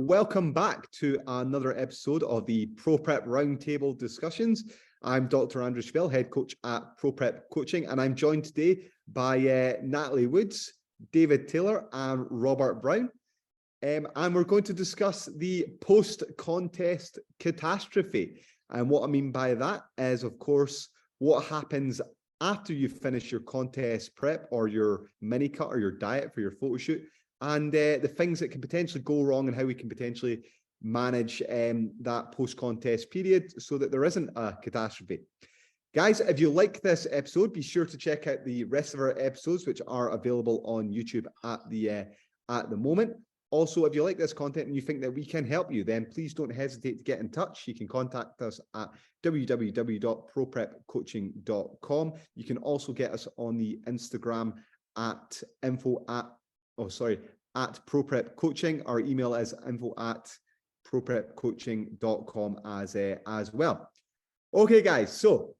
welcome back to another episode of the ProPrep Roundtable Discussions. I'm Dr. Andrew Schwell, head coach at ProPrepCoaching, and I'm joined today by Natalie Woods, David Taylor, and Robert Brown. And we're going to discuss the post-contest catastrophe. And what I mean by that is, of course, what happens after you finish your contest prep or your mini cut or your diet for your photo shoot, and the things that can potentially go wrong and how we can potentially manage that post-contest period so that there isn't a catastrophe. Guys, if you like this episode, be sure to check out the rest of our episodes, which are available on YouTube at the moment. Also, if you like this content and you think that we can help you, then please don't hesitate to get in touch. You can contact us at www.ProPrepCoaching.com. You can also get us on the Instagram at ProPrepCoaching. Our email is info@ProPrepCoaching.com as well. Okay, guys, so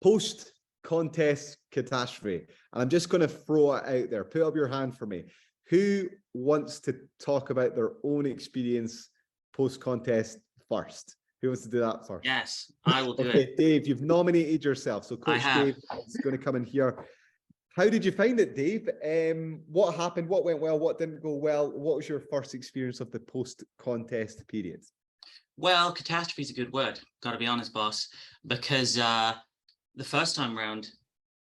post-contest catastrophe. And I'm just going to throw it out there. Put up your hand for me. Who wants to talk about their own experience post-contest first? Who wants to do that first? Yes, I will do it. Okay, Dave, you've nominated yourself. So Coach Dave is going to come in here. How did you find it, Dave? What happened? What went well? What didn't go well? What was your first experience of the post-contest period? Well, catastrophe is a good word. Got to be honest, boss, because the first time round,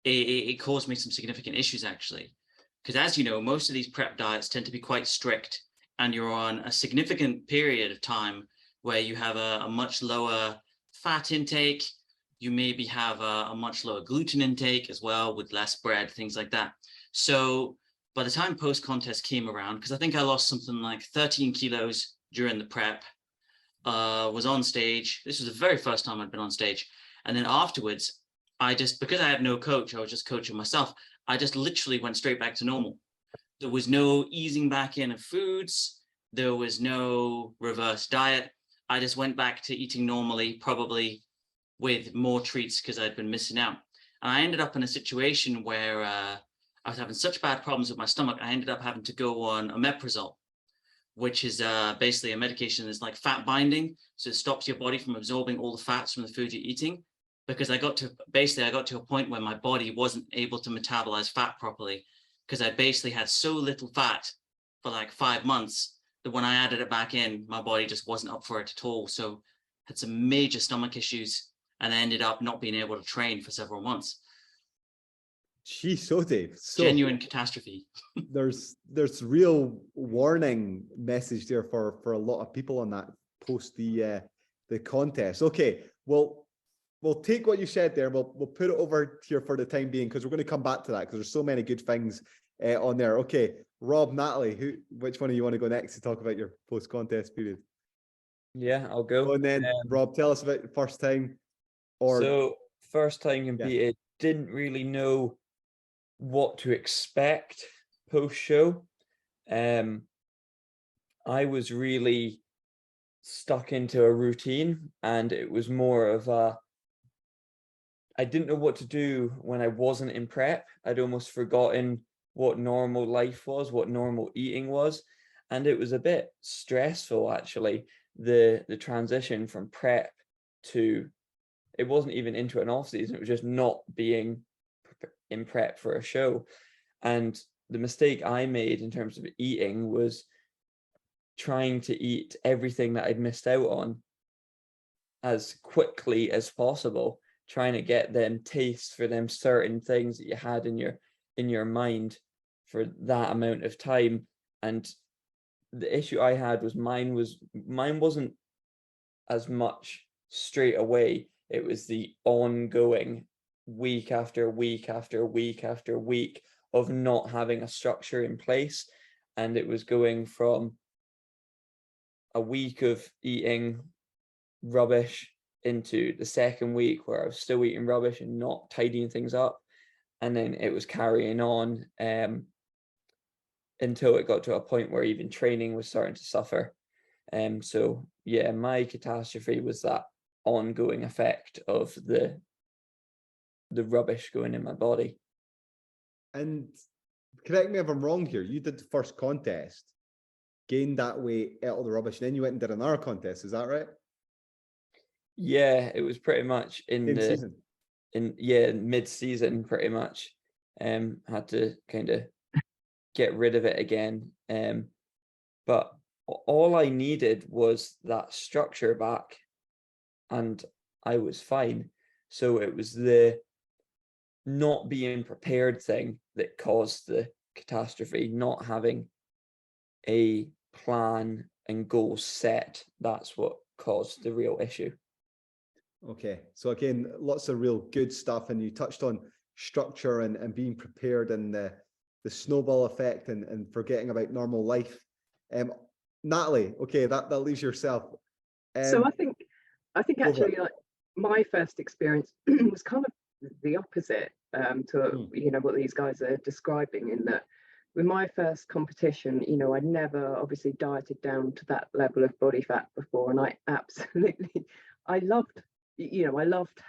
it caused me some significant issues, actually. Because as you know, most of these prep diets tend to be quite strict, and you're on a significant period of time where you have a much lower fat intake. You maybe have a much lower gluten intake as well, with less bread, things like that. So by the time post-contest came around, because I think I lost something like 13 kilos during the prep, was on stage. This was the very first time I'd been on stage. And then afterwards, because I had no coach, I was just coaching myself. I just literally went straight back to normal. There was no easing back in of foods. There was no reverse diet. I just went back to eating normally, probably with more treats because I'd been missing out. And I ended up in a situation where I was having such bad problems with my stomach, I ended up having to go on omeprazole, which is basically a medication that's like fat binding. So it stops your body from absorbing all the fats from the food you're eating. Because I got to a point where my body wasn't able to metabolize fat properly, because I basically had so little fat for like 5 months that when I added it back in, my body just wasn't up for it at all. So had some major stomach issues, and I ended up not being able to train for several months. Geez, so Dave, genuine catastrophe. there's real warning message there for a lot of people on that post the contest. Okay, well, we'll take what you said there. We'll put it over here for the time being, because we're going to come back to that, because there's so many good things on there. Okay, Rob, Natalie, which one of you want to go next to talk about your post-contest period? Yeah, I'll go. And then Rob, tell us about the first time. So first time competed, didn't really know what to expect post-show. I was really stuck into a routine, and it was more of I didn't know what to do when I wasn't in prep. I'd almost forgotten what normal life was, what normal eating was. And it was a bit stressful, actually, the transition from prep to, it wasn't even into an off season. It was just not being in prep for a show. And the mistake I made in terms of eating was trying to eat everything that I'd missed out on as quickly as possible, trying to get them tastes for them certain things that you had in your mind for that amount of time. And the issue I had was mine wasn't as much straight away. It was the ongoing week after week after week after week of not having a structure in place. And it was going from a week of eating rubbish into the second week where I was still eating rubbish and not tidying things up. And then it was carrying on until it got to a point where even training was starting to suffer. So yeah, my catastrophe was that ongoing effect of the rubbish going in my body. And correct me if I'm wrong here, you did the first contest gained that weight, ate all the rubbish, and then you went and did another contest. Is that right? Yeah, it was pretty much Same season. mid-season pretty much. Had to kind of get rid of it again. But all I needed was that structure back, and I was fine. So it was the not being prepared thing that caused the catastrophe, not having a plan and goals set. That's what caused the real issue. Okay, so again, lots of real good stuff, and you touched on structure and being prepared, and the snowball effect, and forgetting about normal life. Natalie, okay, that leaves yourself. So I think actually, like, my first experience was kind of the opposite to what these guys are describing, in that with my first competition, I'd never obviously dieted down to that level of body fat before, and I absolutely I loved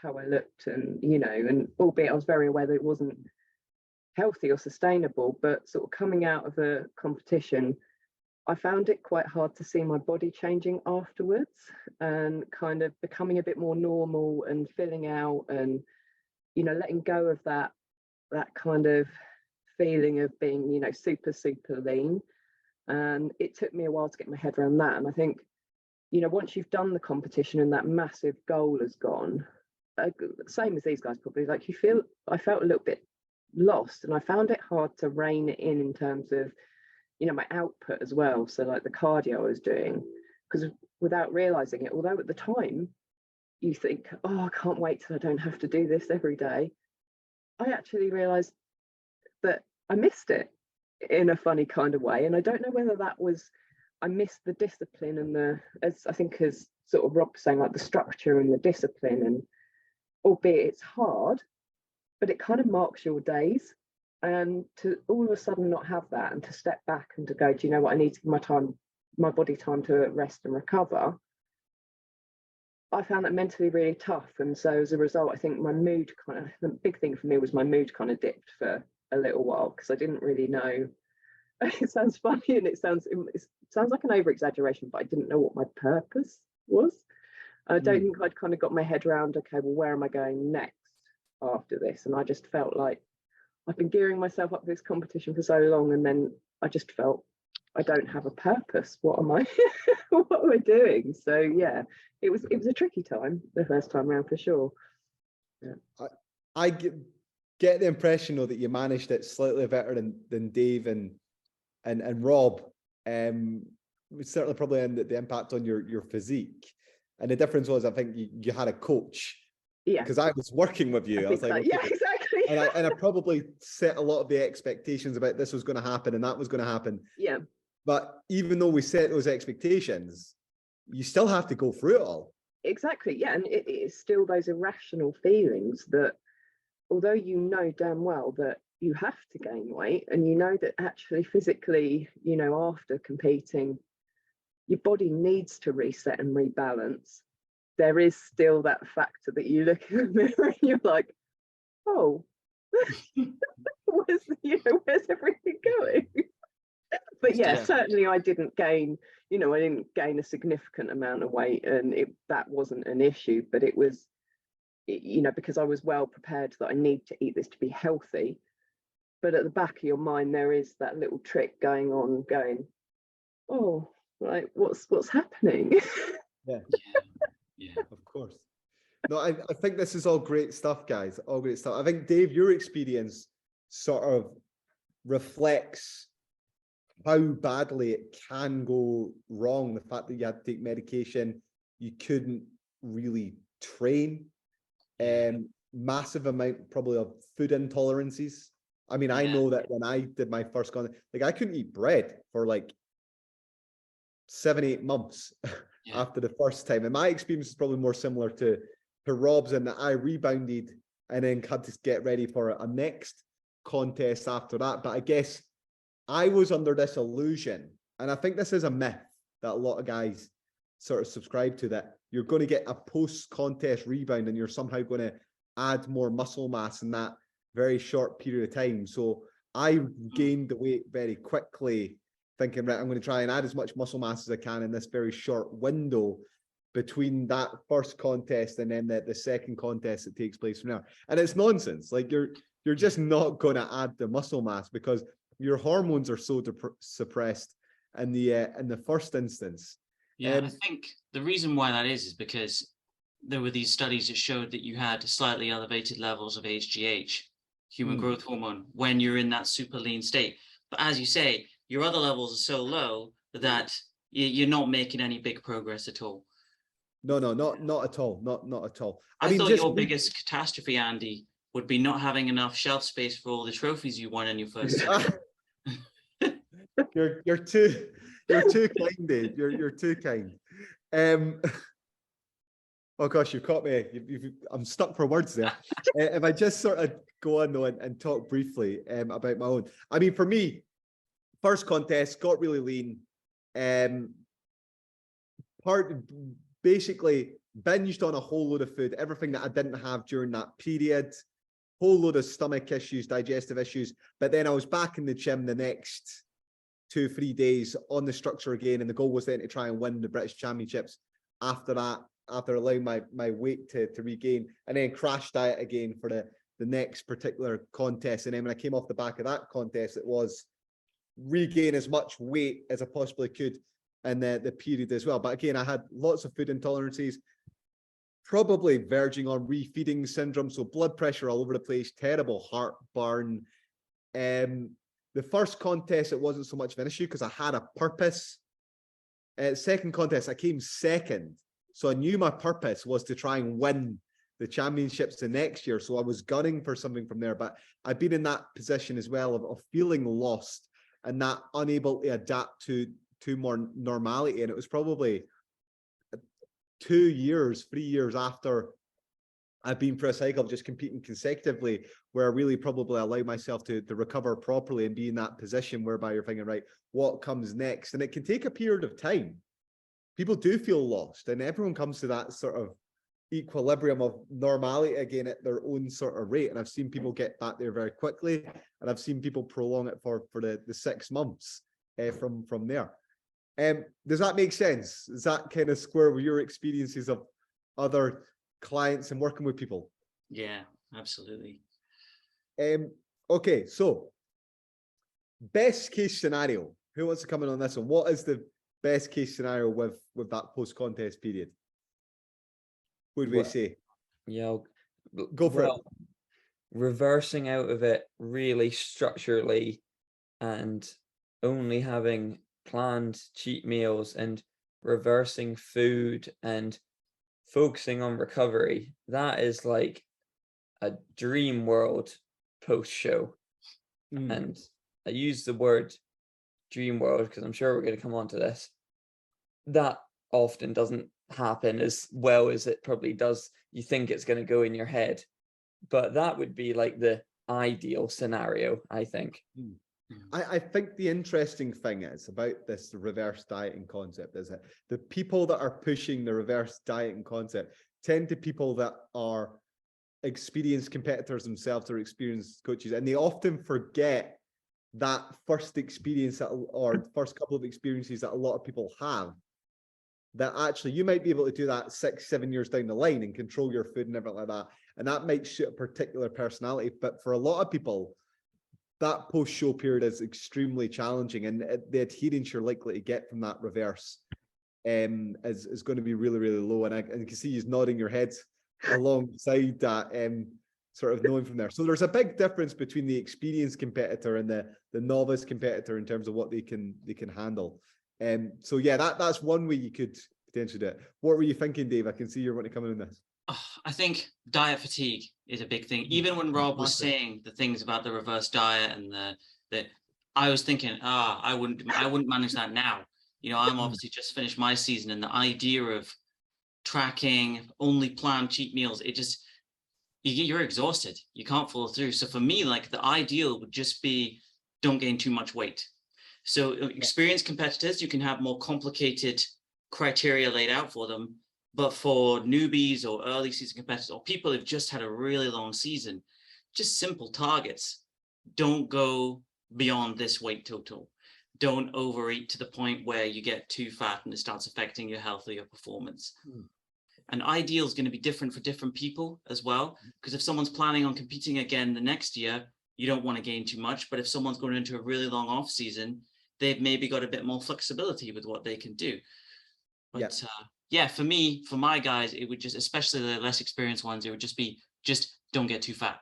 how I looked, and albeit I was very aware that it wasn't healthy or sustainable, but sort of coming out of a competition, I found it quite hard to see my body changing afterwards, and kind of becoming a bit more normal and filling out, and letting go of that kind of feeling of being super lean. And it took me a while to get my head around that. And I think once you've done the competition and that massive goal has gone, same as these guys probably, like I felt a little bit lost, and I found it hard to rein it in terms of my output as well. So like the cardio I was doing, because without realizing it, although at the time you think, oh, I can't wait till I don't have to do this every day, I actually realized that I missed it in a funny kind of way. And I don't know whether that was, I missed the discipline and as sort of Rob was saying, like the structure and the discipline, and albeit it's hard, but it kind of marks your days. And to all of a sudden not have that, and to step back and to go, do you know what, I need to give my body time to rest and recover, I found that mentally really tough. And so as a result, I think my mood the big thing for me was my mood kind of dipped for a little while, because I didn't really know, it sounds funny and it sounds like an over exaggeration, but I didn't know what my purpose was. I don't think I'd kind of got my head around, okay, well, where am I going next after this? And I just felt like I've been gearing myself up for this competition for so long, and then I just felt I don't have a purpose. What am I doing? So yeah, it was a tricky time the first time around, for sure. Yeah. I get the impression though that you managed it slightly better than Dave and Rob. Certainly probably in the impact on your physique. And the difference was, I think you had a coach. Yeah. Because I was working with you. I was like, okay. Yeah, exactly. And I probably set a lot of the expectations about this was going to happen and that was going to happen. Yeah. But even though we set those expectations, you still have to go through it all. Exactly. Yeah. And it is still those irrational feelings that, although you know damn well that you have to gain weight, and you know that actually physically, after competing, your body needs to reset and rebalance, there is still that factor that you look in the mirror and you're like, oh, where's everything going? But yeah, certainly I didn't gain a significant amount of weight, and that wasn't an issue, but it was, because I was well prepared that I need to eat this to be healthy. But at the back of your mind, there is that little trick going, oh, like what's happening? Yeah, of course. No, I think this is all great stuff, guys. All great stuff. I think, Dave, your experience sort of reflects how badly it can go wrong. The fact that you had to take medication, you couldn't really train, massive amount probably of food intolerances. I mean, I know that when I did my first I couldn't eat bread for like 7-8 months after the first time. And my experience is probably more similar to Rob's, in that I rebounded and then had to get ready for a next contest after that. But I guess I was under this illusion, and I think this is a myth that a lot of guys sort of subscribe to, that you're going to get a post-contest rebound and you're somehow going to add more muscle mass in that very short period of time. So I gained the weight very quickly thinking, right, I'm going to try and add as much muscle mass as I can in this very short window between that first contest and then the second contest that takes place from there. And it's nonsense. Like you're just not going to add the muscle mass because your hormones are so suppressed in the first instance. Yeah, I think the reason why that is because there were these studies that showed that you had slightly elevated levels of HGH, human growth hormone, when you're in that super lean state. But as you say, your other levels are so low that you're not making any big progress at all. No, not at all. Not at all. I mean, thought your biggest catastrophe, Andy, would be not having enough shelf space for all the trophies you won in your first season. You're too kind, Dave. You're too kind. Oh gosh, you caught me. I'm stuck for words there. If I just sort of go on though and talk briefly about my own. I mean, for me, first contest, got really lean. Basically binged on a whole load of food, everything that I didn't have during that period. Whole load of stomach issues, digestive issues. But then I was back in the gym the next 2-3 days on the structure again, and the goal was then to try and win the British Championships after that, after allowing my weight to regain, and then crash diet again for the next particular contest. And then when I came off the back of that contest, it was regain as much weight as I possibly could in the period as well. But again, I had lots of food intolerances, probably verging on refeeding syndrome, so blood pressure all over the place, terrible heartburn. The first contest, it wasn't so much of an issue because I had a purpose. Second contest, I came second. So I knew my purpose was to try and win the championships the next year. So I was gunning for something from there. But I've been in that position as well of feeling lost and that unable to adapt to more normality. And it was probably 3 years after I've been for a cycle of just competing consecutively, where I really probably allow myself to recover properly and be in that position whereby you're thinking, right, what comes next? And it can take a period of time. People do feel lost, and everyone comes to that sort of equilibrium of normality again at their own sort of rate. And I've seen people get back there very quickly, and I've seen people prolong it for the 6 months from there. Does that make sense? Does that kind of square with your experiences of other clients and working with people? Yeah, absolutely. Okay, so best case scenario. Who wants to come in on this one? What is the best case scenario with that post-contest period? What do we say? Yeah, go for it. Reversing out of it really structurally and only having planned cheat meals and reversing food and focusing on recovery. That is like a dream world post-show. And I use the word dream world because I'm sure we're going to come on to this. That often doesn't happen as well as it probably does. You think it's going to go in your head, but that would be like the ideal scenario, I think. I think the interesting thing is about this reverse dieting concept is that the people that are pushing the reverse dieting concept tend to people that are experienced competitors themselves or experienced coaches, and they often forget that first experience or first couple of experiences that a lot of people have, that actually you might be able to do that 6-7 years down the line and control your food and everything like that, and that might suit a particular personality. But for a lot of people, that post-show period is extremely challenging, and the adherence you're likely to get from that reverse is going to be really, really low. And you can see you nodding your head alongside that, sort of knowing from there. So there's a big difference between the experienced competitor and the novice competitor in terms of what they can handle. So yeah, that's one way you could potentially do it. What were you thinking, Dave? I can see you're wanting to come in on this. I think diet fatigue is a big thing. Even when Rob was saying the things about the reverse diet and the I was thinking, I wouldn't manage that now. You know, I'm obviously just finished my season, and the idea of tracking only planned cheat meals, you're exhausted. You can't follow through. So for me, like the ideal would just be don't gain too much weight. So experienced competitors, you can have more complicated criteria laid out for them. But for newbies or early season competitors or people who've just had a really long season, just simple targets. Don't go beyond this weight total. don't overeat to the point where you get too fat and it starts affecting your health or your performance. And ideal is going to be different for different people as well, because if someone's planning on competing again the next year, you don't want to gain too much. But if someone's going into a really long off season, they've maybe got a bit more flexibility with what they can do. But yeah, for me, for my guys, it would just, especially the less experienced ones, it would just be, just don't get too fat.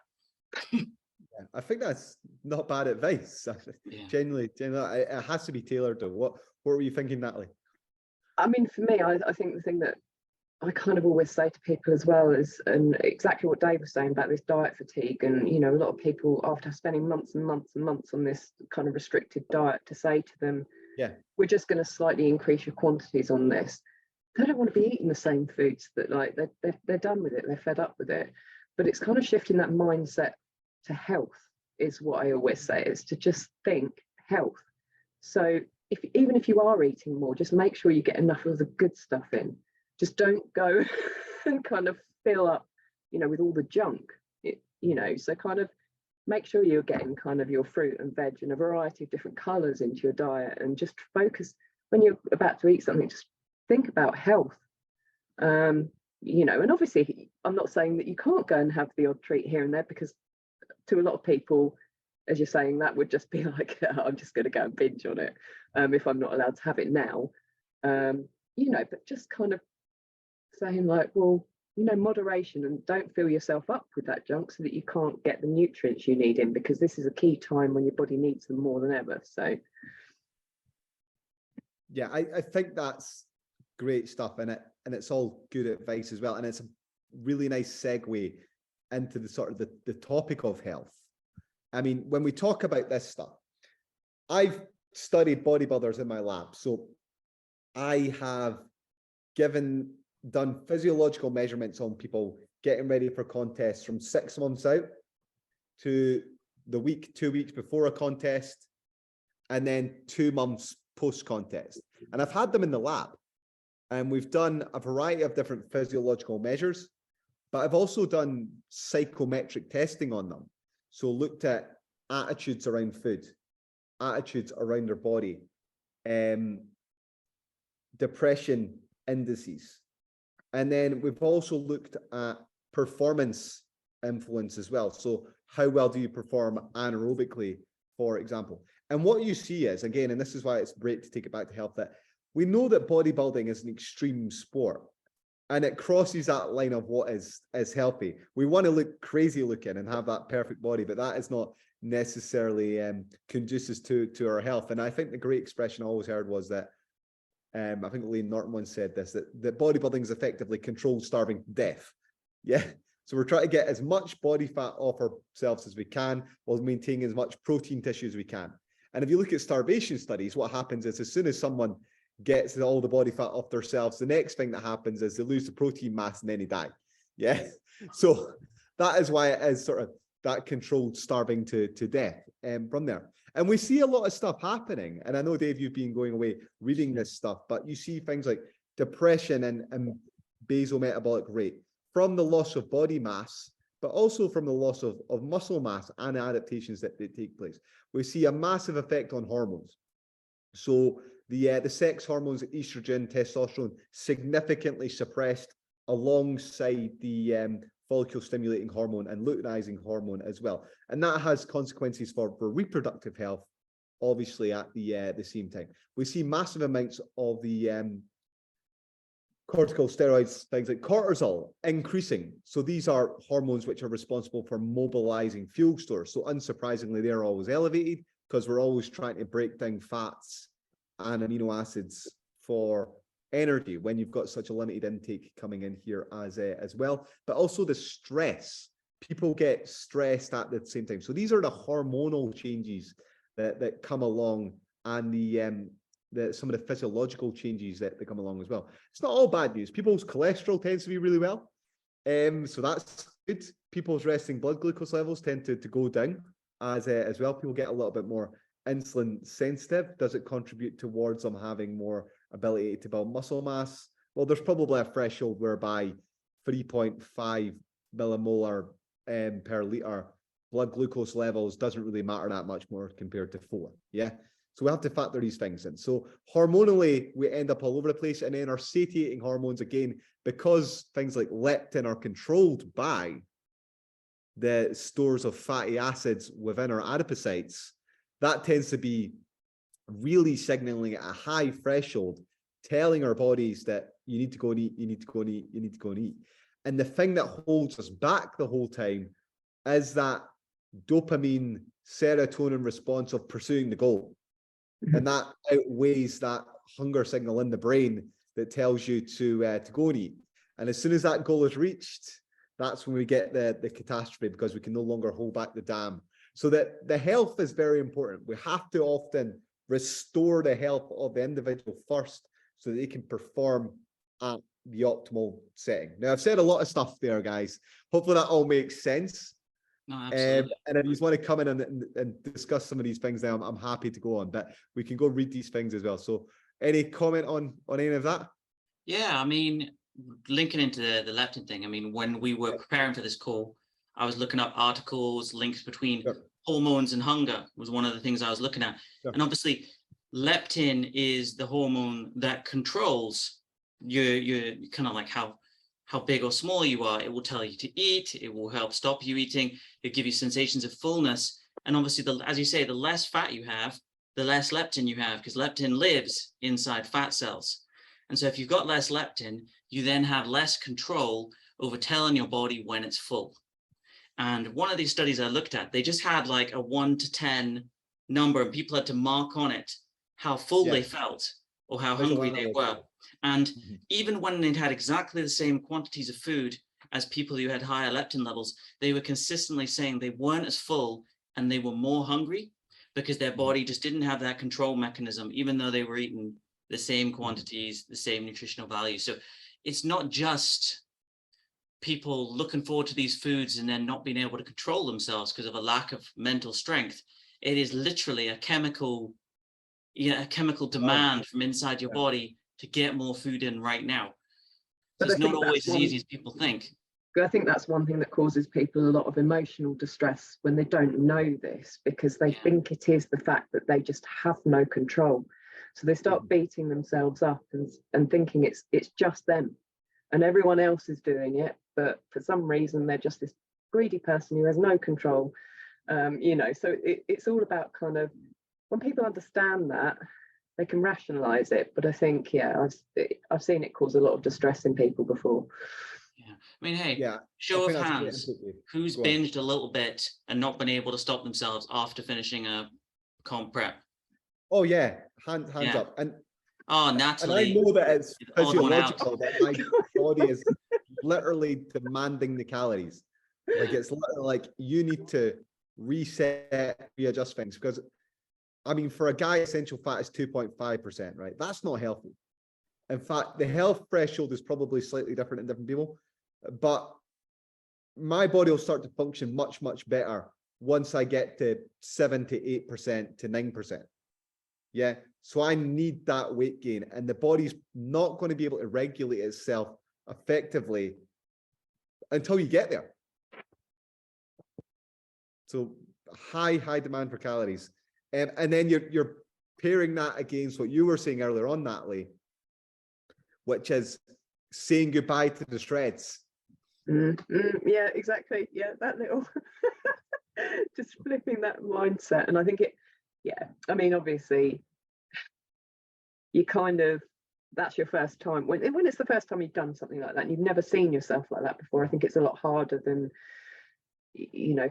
I think that's not bad advice. Genuinely, it has to be tailored to what were you thinking, Natalie? I mean, for me, I think the thing that I kind of always say to people as well is, and exactly what Dave was saying about this diet fatigue, and you know, a lot of people after spending months and months and months on this kind of restricted diet, to say to them, we're just going to slightly increase your quantities on this. They don't want to be eating the same foods, that like they're done with it, they're fed up with it. But it's kind of shifting that mindset to health is what I always say, is to just think health. So even if you are eating more, just make sure you get enough of the good stuff in. Just don't go and kind of fill up, you know, with all the junk, you know, so kind of make sure you're getting kind of your fruit and veg and a variety of different colors into your diet, and just focus when you're about to eat something, just think about health. You know, and obviously I'm not saying that you can't go and have the odd treat here and there, because to a lot of people, as you're saying, that would just be like, I'm just going to go and binge on it if I'm not allowed to have it now. You know, but just kind of saying like, well, you know, moderation, and don't fill yourself up with that junk so that you can't get the nutrients you need in, because this is a key time when your body needs them more than ever. So yeah, I think that's great stuff in it, and it's all good advice as well, and it's a really nice segue into the sort of the topic of health. I mean, when we talk about this stuff, I've studied bodybuilders in my lab, so I have done physiological measurements on people getting ready for contests from 6 months out to the week, 2 weeks before a contest, and then 2 months post-contest. And I've had them in the lab, and we've done a variety of different physiological measures, but I've also done psychometric testing on them. So looked at attitudes around food, attitudes around their body, depression indices. And then we've also looked at performance influence as well. So how well do you perform anaerobically, for example? And what you see is, again, and this is why it's great to take it back to health, that we know that bodybuilding is an extreme sport, and it crosses that line of what is healthy. We want to look crazy looking and have that perfect body, but that is not necessarily conducive to our health. And I think the great expression I always heard was that, I think Lee Norton once said this, that bodybuilding is effectively controlled starving to death. Yeah. So we're trying to get as much body fat off ourselves as we can, while maintaining as much protein tissue as we can. And if you look at starvation studies, what happens is, as soon as someone gets all the body fat off themselves, the next thing that happens is they lose the protein mass and then they die. Yeah. So that is why it is sort of that controlled starving to death from there. And we see a lot of stuff happening. And I know, Dave, you've been going away reading this stuff, but you see things like depression and basal metabolic rate from the loss of body mass, but also from the loss of muscle mass and adaptations that take place. We see a massive effect on hormones. So the sex hormones, estrogen, testosterone, significantly suppressed alongside the follicle stimulating hormone and luteinizing hormone as well. And that has consequences for reproductive health, obviously, at the same time. We see massive amounts of the corticosteroids, things like cortisol, increasing. So these are hormones which are responsible for mobilizing fuel stores. So unsurprisingly, they're always elevated because we're always trying to break down fats and amino acids for energy when you've got such a limited intake coming in here as well. But also the stress. People get stressed at the same time. So these are the hormonal changes that come along, and some of the physiological changes that come along as well. It's not all bad news. People's cholesterol tends to be really well. So that's good. People's resting blood glucose levels tend to go down as well. People get a little bit more insulin sensitive. Does it contribute towards them having more ability to build muscle mass? Well, there's probably a threshold whereby 3.5 millimolar per liter blood glucose levels doesn't really matter that much more compared to 4. Yeah. So we have to factor these things in. So hormonally, we end up all over the place. And then our satiating hormones, again, because things like leptin are controlled by the stores of fatty acids within our adipocytes, that tends to be really signaling at a high threshold, telling our bodies that you need to go and eat, you need to go and eat, you need to go and eat. And the thing that holds us back the whole time is that dopamine, serotonin response of pursuing the goal. And that outweighs that hunger signal in the brain that tells you to go and eat. And as soon as that goal is reached, that's when we get the catastrophe, because we can no longer hold back the dam. So that the health is very important. We have to often restore the health of the individual first so that they can perform at the optimal setting. Now, I've said a lot of stuff there, guys. Hopefully that all makes sense. No, absolutely. And if you just want to come in and discuss some of these things now, I'm happy to go on, but we can go read these things as well. So any comment on any of that? Yeah, I mean, linking into the leptin thing, I mean, when we were preparing for this call, I was looking up articles, links between hormones and hunger was one of the things I was looking at. And obviously, leptin is the hormone that controls your kind of like how big or small you are. It will tell you to eat. It will help stop you eating. It'll give you sensations of fullness. And obviously, as you say, the less fat you have, the less leptin you have, because leptin lives inside fat cells. And so if you've got less leptin, you then have less control over telling your body when it's full. And one of these studies I looked at, they just had like a 1 to 10 number, and people had to mark on it how full they felt or how hungry they were. And even when they'd had exactly the same quantities of food as people who had higher leptin levels, they were consistently saying they weren't as full and they were more hungry, because their body just didn't have that control mechanism, even though they were eating the same quantities, the same nutritional value. So it's not just people looking forward to these foods and then not being able to control themselves because of a lack of mental strength. It is literally a chemical demand from inside your body to get more food in right now. So it's not always as easy as people think. I think that's one thing that causes people a lot of emotional distress when they don't know this, because they think it is the fact that they just have no control. So they start beating themselves up and thinking it's just them and everyone else is doing it. But for some reason, they're just this greedy person who has no control. So it's all about kind of, when people understand that, they can rationalize it. But I think, I've seen it cause a lot of distress in people before. Yeah, I mean, hey, show of hands, who's binged a little bit and not been able to stop themselves after finishing a comp prep? Oh yeah, hands up. And Natalie, and I know that it's physiological, that my body is literally demanding the calories. Like it's literally like you need to reset, readjust things, because I mean, for a guy, essential fat is 2.5%, right? That's not healthy. In fact, the health threshold is probably slightly different in different people, but my body will start to function much, much better once I get to 7 to 8% to 9%. Yeah. So I need that weight gain, and the body's not going to be able to regulate itself effectively until you get there. So high demand for calories. And then you're pairing that against what you were saying earlier on, Natalie, which is saying goodbye to the shreds. Yeah, exactly. Yeah, that little just flipping that mindset. And I think I mean, obviously, you kind of, that's your first time. When it's the first time you've done something like that and you've never seen yourself like that before, I think it's a lot harder than,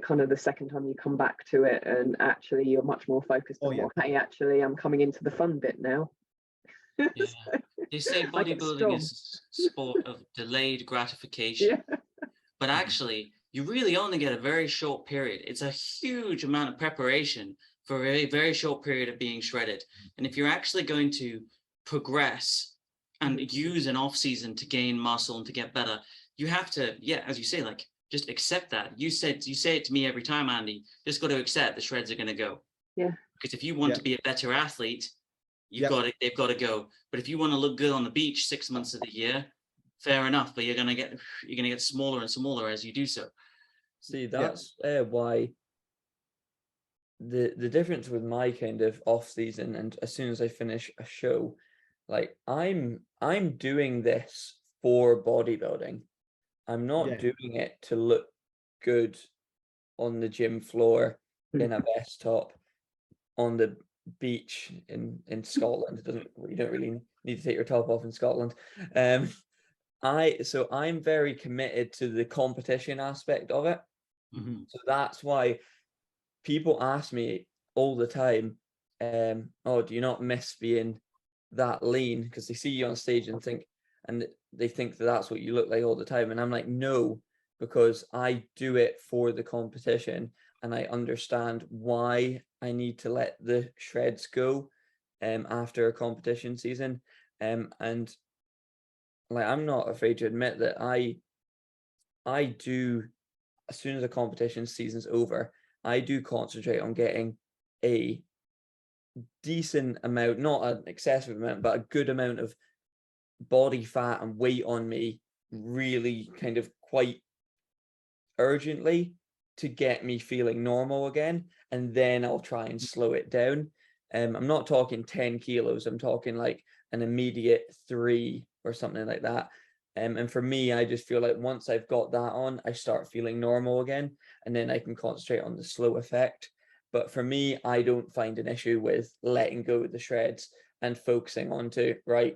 kind of the second time you come back to it and actually you're much more focused on, hey, actually, I'm coming into the fun bit now. Yeah. They say bodybuilding is a sport of delayed gratification, but actually you really only get a very short period. It's a huge amount of preparation for a very, very short period of being shredded. And if you're actually going to progress and use an off season to gain muscle and to get better, you have to, as you say, like, just accept that. You say it to me every time, Andy, just got to accept the shreds are going to go. Yeah. Because if you want to be a better athlete, they've got to go. But if you want to look good on the beach 6 months of the year, fair enough. But you're going to get smaller and smaller as you do so. See, that's why the difference with my kind of off season, and as soon as I finish a show, like I'm doing this for bodybuilding. I'm not doing it to look good on the gym floor in a vest top on the beach in Scotland. You don't really need to take your top off in Scotland. So I'm very committed to the competition aspect of it. So that's why people ask me all the time, oh, do you not miss being that lean? Because they see you on stage and they think that that's what you look like all the time. And I'm like, no, because I do it for the competition, and I understand why I need to let the shreds go after a competition season. And like, I'm not afraid to admit that I do, as soon as a competition season's over, I do concentrate on getting a decent amount, not an excessive amount, but a good amount of body fat and weight on me, really kind of quite urgently, to get me feeling normal again. And then I'll try and slow it down. I'm not talking 10 kilos. I'm talking like an immediate 3 or something like that. And for me, I just feel like once I've got that on, I start feeling normal again, and then I can concentrate on the slow effect. But for me, I don't find an issue with letting go of the shreds and focusing on to, right,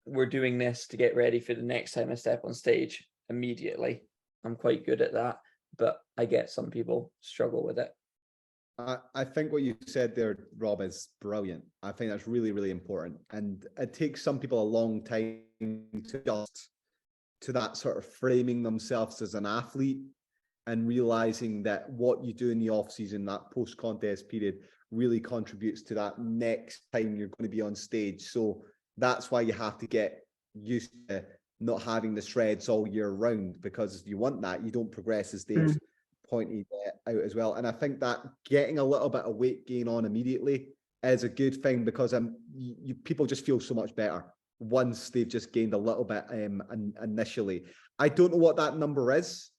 we're doing this to get ready for the next time I step on stage immediately. I'm quite good at that, but I get some people struggle with it. I think what you said there, Rob, is brilliant. I think that's really, really important. And it takes some people a long time to adjust to that sort of framing themselves as an athlete and realizing that what you do in the off season, that post-contest period, really contributes to that next time you're going to be on stage. So that's why you have to get used to not having the shreds all year round, because if you want that, you don't progress, as Dave's pointed out as well. And I think that getting a little bit of weight gain on immediately is a good thing, because people just feel so much better once they've just gained a little bit initially. I don't know what that number is,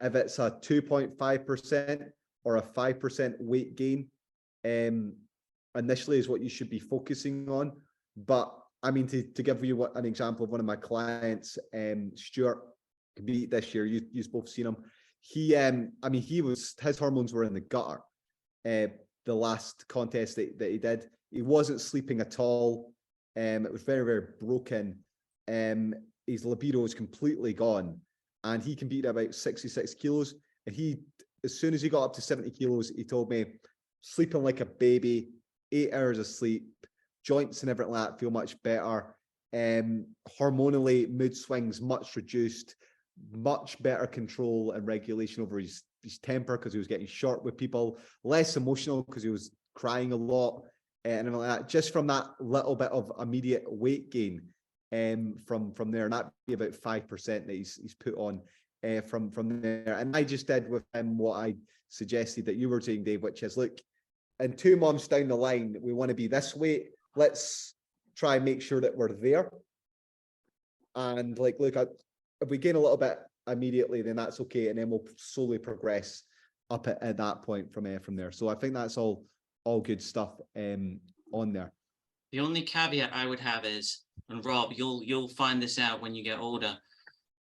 if it's a 2.5% or a 5% weight gain initially is what you should be focusing on. But I mean, to give you an example of one of my clients, Stuart, compete this year, you've both seen him. He, I mean, his hormones were in the gutter. The last contest that he did, he wasn't sleeping at all. It was very, very broken. His libido was completely gone, and he competed about 66 kilos. And as soon as he got up to 70 kilos, he told me, sleeping like a baby, 8 hours of sleep, joints and everything like that feel much better. Hormonally, mood swings much reduced, much better control and regulation over his temper, because he was getting short with people, less emotional because he was crying a lot, and everything like that, just from that little bit of immediate weight gain from there. And that'd be about 5% that he's put on from there. And I just did with him what I suggested that you were saying, Dave, which is, look, in 2 months down the line, we want to be this weight. Let's try and make sure that we're there. And like, look, if we gain a little bit immediately, then that's okay, and then we'll slowly progress up at that point from there. So I think that's all good stuff on there. The only caveat I would have is, and Rob, you'll find this out when you get older.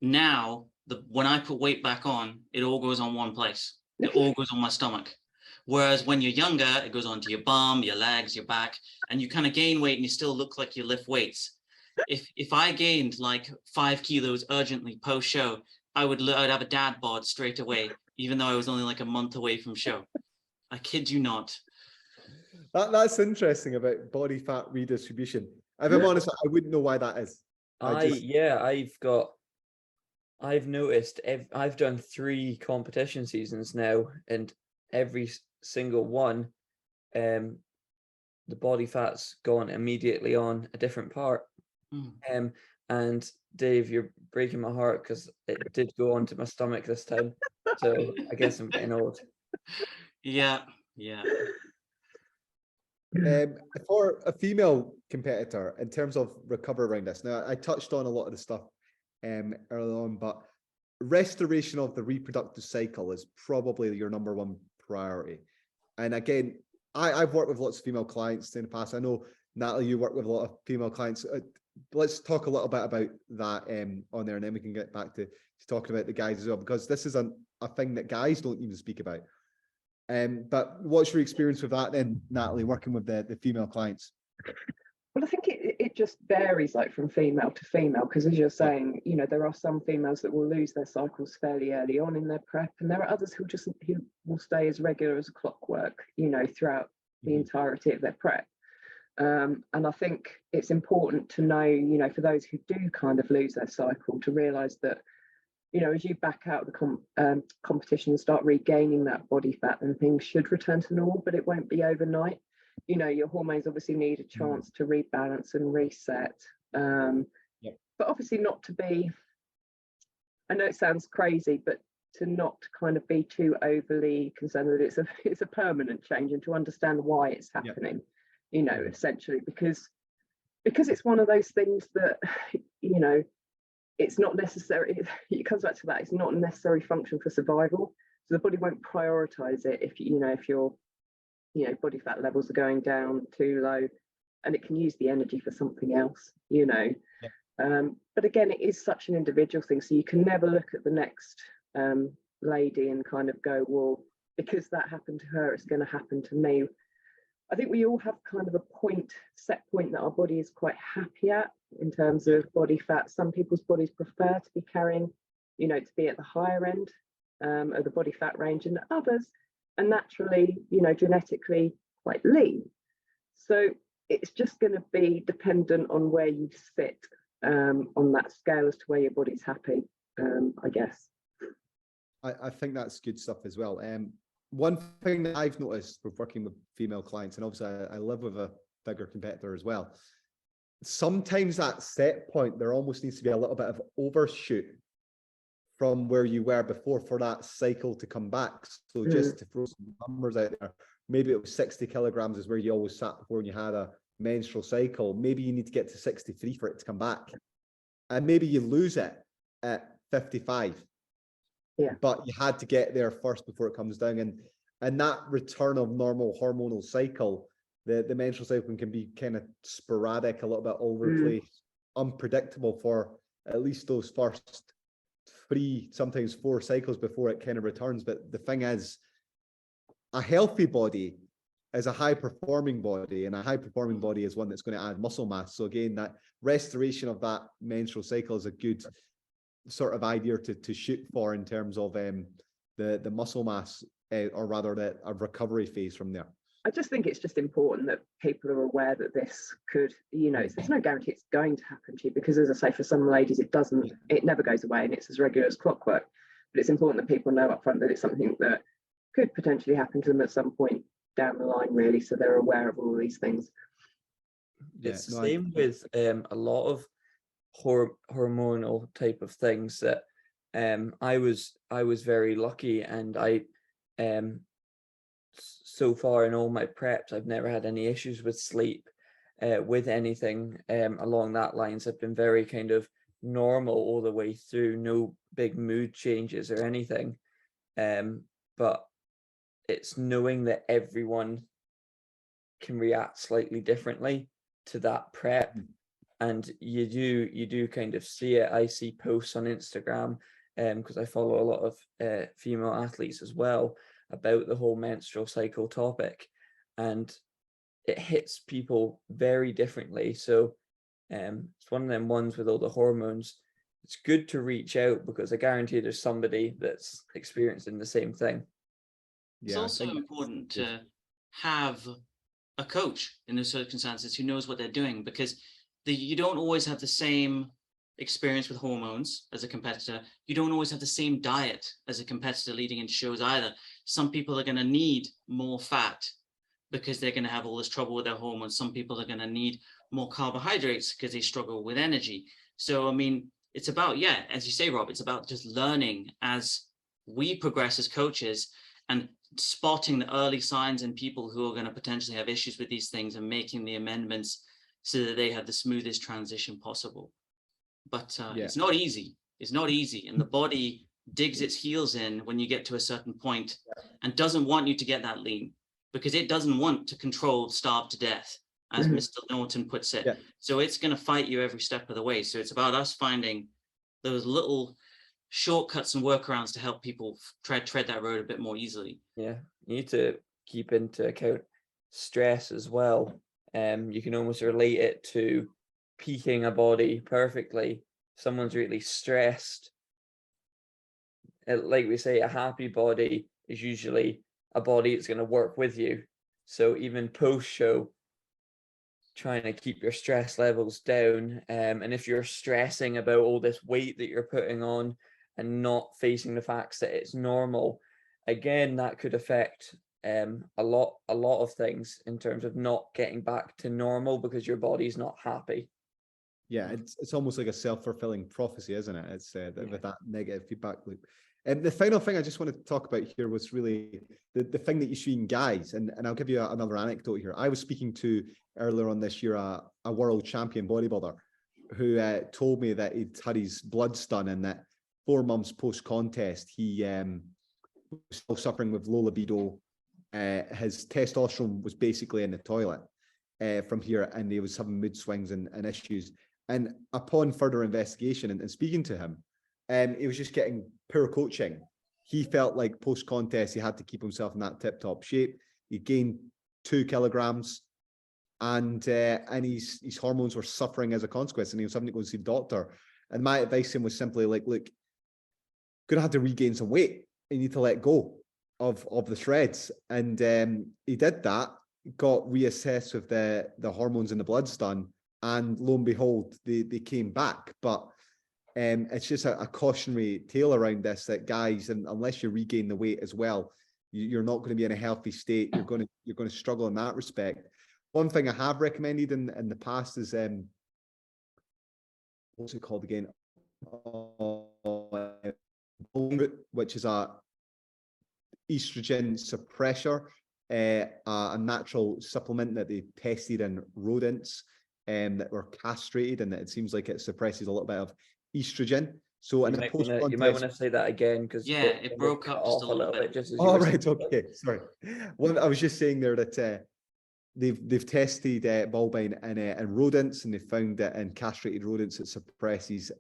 Now, when I put weight back on, it all goes on one place. It all goes on my stomach. Whereas when you're younger, it goes onto your bum, your legs, your back, and you kind of gain weight and you still look like you lift weights. If I gained like 5 kilos urgently post show, I'd have a dad bod straight away, even though I was only like a month away from show. I kid you not. That's interesting about body fat redistribution. If I'm honest, I wouldn't know why that is. I've noticed, I've done 3 competition seasons now, and every single one, the body fat's gone immediately on a different part. And Dave, you're breaking my heart, because it did go onto my stomach this time. So I guess I'm getting old. Yeah. For a female competitor, in terms of recover around this, now I touched on a lot of the stuff early on, but restoration of the reproductive cycle is probably your number one priority. And again, I've worked with lots of female clients in the past. I know, Natalie, you work with a lot of female clients. Let's talk a little bit about that on there, and then we can get back to talking about the guys as well, because this is a thing that guys don't even speak about. But what's your experience with that then, Natalie, working with the female clients? Well, I think it just varies like from female to female, because as you're saying, you know, there are some females that will lose their cycles fairly early on in their prep, and there are others who will stay as regular as clockwork, you know, throughout the entirety of their prep. And I think it's important to know, you know, for those who do kind of lose their cycle, to realise that, you know, as you back out the competition and start regaining that body fat, then things should return to normal, but it won't be overnight. You know, your hormones obviously need a chance to rebalance and reset. But obviously not to be, I know it sounds crazy, but to not kind of be too overly concerned that it's a permanent change, and to understand why it's happening, you know, essentially, because it's one of those things that, you know, it's not necessary, it comes back to that, it's not a necessary function for survival. So the body won't prioritize it if your body fat levels are going down too low, and it can use the energy for something else, you know. But again, it is such an individual thing, so you can never look at the next lady and kind of go, well, because that happened to her, it's going to happen to me. I think we all have kind of a set point that our body is quite happy at in terms of body fat. Some people's bodies prefer to be carrying, you know, to be at the higher end of the body fat range, and others are naturally, you know, genetically quite lean. So it's just going to be dependent on where you sit on that scale as to where your body's happy, I guess. I think that's good stuff as well. One thing that I've noticed with working with female clients, and obviously I live with a bigger competitor as well, sometimes that set point, there almost needs to be a little bit of overshoot from where you were before for that cycle to come back. So just to throw some numbers out there, maybe it was 60 kilograms is where you always sat before when you had a menstrual cycle. Maybe you need to get to 63 for it to come back. And maybe you lose it at 55. But you had to get there first before it comes down. And that return of normal hormonal cycle, the menstrual cycle can be kind of sporadic, a little bit all over the place, unpredictable for at least those first 3, sometimes 4 cycles before it kind of returns. But the thing is, a healthy body is a high-performing body, and a high-performing body is one that's going to add muscle mass. So again, that restoration of that menstrual cycle is a good sort of idea to shoot for in terms of the muscle mass, or rather a recovery phase from there. I just think it's just important that people are aware that this could, you know, there's no guarantee it's going to happen to you, because as I say, for some ladies it never goes away and it's as regular as clockwork. But it's important that people know up front that it's something that could potentially happen to them at some point down the line, really, so they're aware of all these things. It's the same with a lot of hormonal type of things that I was very lucky, and I so far in all my preps I've never had any issues with sleep, with anything along that lines. I've been very kind of normal all the way through, no big mood changes or anything, but it's knowing that everyone can react slightly differently to that prep. And you do kind of see it. I see posts on Instagram, because I follow a lot of female athletes as well, about the whole menstrual cycle topic, and it hits people very differently. So it's one of them ones with all the hormones. It's good to reach out, because I guarantee there's somebody that's experiencing the same thing. It's also important to have a coach in those circumstances who knows what they're doing, because you don't always have the same experience with hormones as a competitor. You don't always have the same diet as a competitor leading into shows either. Some people are going to need more fat because they're going to have all this trouble with their hormones. Some people are going to need more carbohydrates because they struggle with energy. So, I mean, it's about, as you say, Rob, it's about just learning as we progress as coaches and spotting the early signs in people who are going to potentially have issues with these things and making the amendments so that they have the smoothest transition possible. But it's not easy. It's not easy. And the body digs its heels in when you get to a certain point and doesn't want you to get that lean, because it doesn't want to control, starve to death, as Mr. Norton puts it. Yeah. So it's going to fight you every step of the way. So it's about us finding those little shortcuts and workarounds to help people tread that road a bit more easily. Yeah, you need to keep into account stress as well. You can almost relate it to peaking a body perfectly. Someone's really stressed. Like we say, a happy body is usually a body that's going to work with you. So even post-show, trying to keep your stress levels down. And if you're stressing about all this weight that you're putting on and not facing the facts that it's normal, again, that could affect a lot of things in terms of not getting back to normal because your body's not happy. Yeah, it's almost like a self-fulfilling prophecy, isn't it? It's with that negative feedback loop. And the final thing I just wanted to talk about here was really the thing that you see in guys. And I'll give you another anecdote here. I was speaking to earlier on this year a world champion bodybuilder who told me that he'd had his bloods done and that 4 months post-contest, he was still suffering with low libido. His testosterone was basically in the toilet from here, and he was having mood swings and issues. And upon further investigation and speaking to him, he was just getting poor coaching. He felt like post-contest, he had to keep himself in that tip-top shape. He gained 2 kilograms and his hormones were suffering as a consequence, and he was having to go and see the doctor. And my advice to him was simply like, look, you're going to have to regain some weight. You need to let go of the shreds. And he did that, got reassessed with the hormones in the bloods done, and lo and behold, they came back. But it's just a cautionary tale around this, that guys, and unless you regain the weight as well, you're not going to be in a healthy state. You're going to struggle in that respect. One thing I have recommended in the past is what's it called again? Which is a estrogen suppressor, a natural supplement that they tested in rodents that were castrated, and it seems like it suppresses a little bit of estrogen. So in a post-contest, you might want to say that again, because it broke up just a little bit. Just as oh, right, okay, sorry. I was just saying there that they've tested bulbine in rodents, and they found that in castrated rodents it suppresses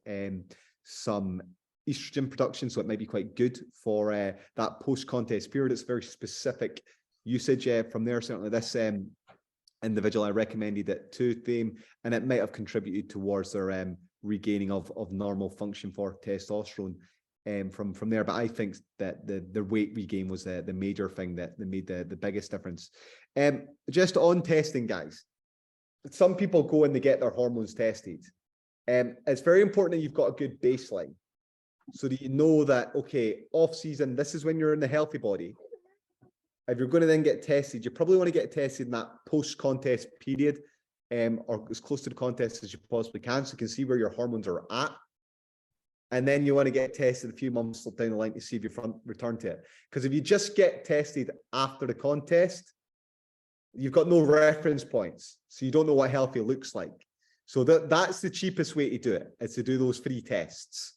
some estrogen production, so it might be quite good for that post-contest period. It's very specific usage from there. Certainly this individual, I recommended it to them, and it might have contributed towards their regaining of normal function for testosterone from there. But I think that the weight regain was the major thing that made the biggest difference. Just on testing, guys, some people go and they get their hormones tested. It's very important that you've got a good baseline, so that you know that, okay, off season, this is when you're in the healthy body. If you're going to then get tested, you probably want to get tested in that post-contest period, or as close to the contest as you possibly can, so you can see where your hormones are at. And then you want to get tested a few months down the line to see if you return to it. Because if you just get tested after the contest, you've got no reference points, so you don't know what healthy looks like. So that's the cheapest way to do it, is to do those free tests.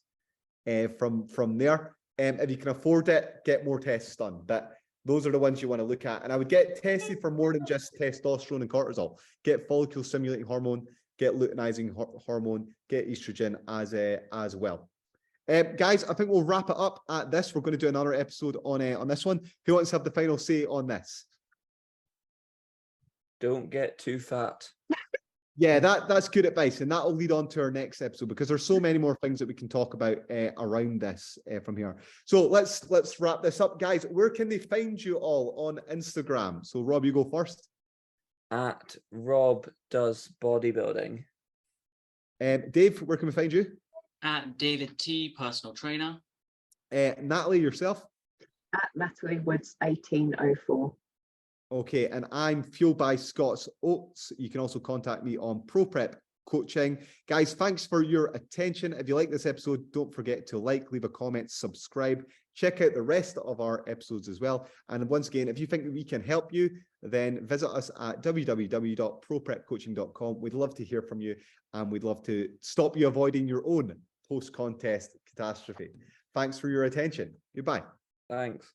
From there, if you can afford it, get more tests done. But those are the ones you want to look at. And I would get tested for more than just testosterone and cortisol. Get follicle stimulating hormone, get luteinizing hormone, get estrogen as well. Guys, I think we'll wrap it up at this. We're going to do another episode on this one. Who wants to have the final say on this? Don't get too fat. Yeah, that's good advice, and that'll lead on to our next episode, because there's so many more things that we can talk about around this from here. So let's wrap this up, guys. Where can they find you all on Instagram? So Rob, you go first. At Rob Does Bodybuilding. Dave, where can we find you? At David T, personal trainer. Natalie, yourself? At Natalie Woods 1804. Okay, and I'm fueled by Scott's Oats. You can also contact me on ProPrepCoaching. Guys, thanks for your attention. If you like this episode, don't forget to like, leave a comment, subscribe. Check out the rest of our episodes as well. And once again, if you think that we can help you, then visit us at www.ProPrepCoaching.com. We'd love to hear from you, and we'd love to stop you avoiding your own post-contest catastrophe. Thanks for your attention. Goodbye. Thanks.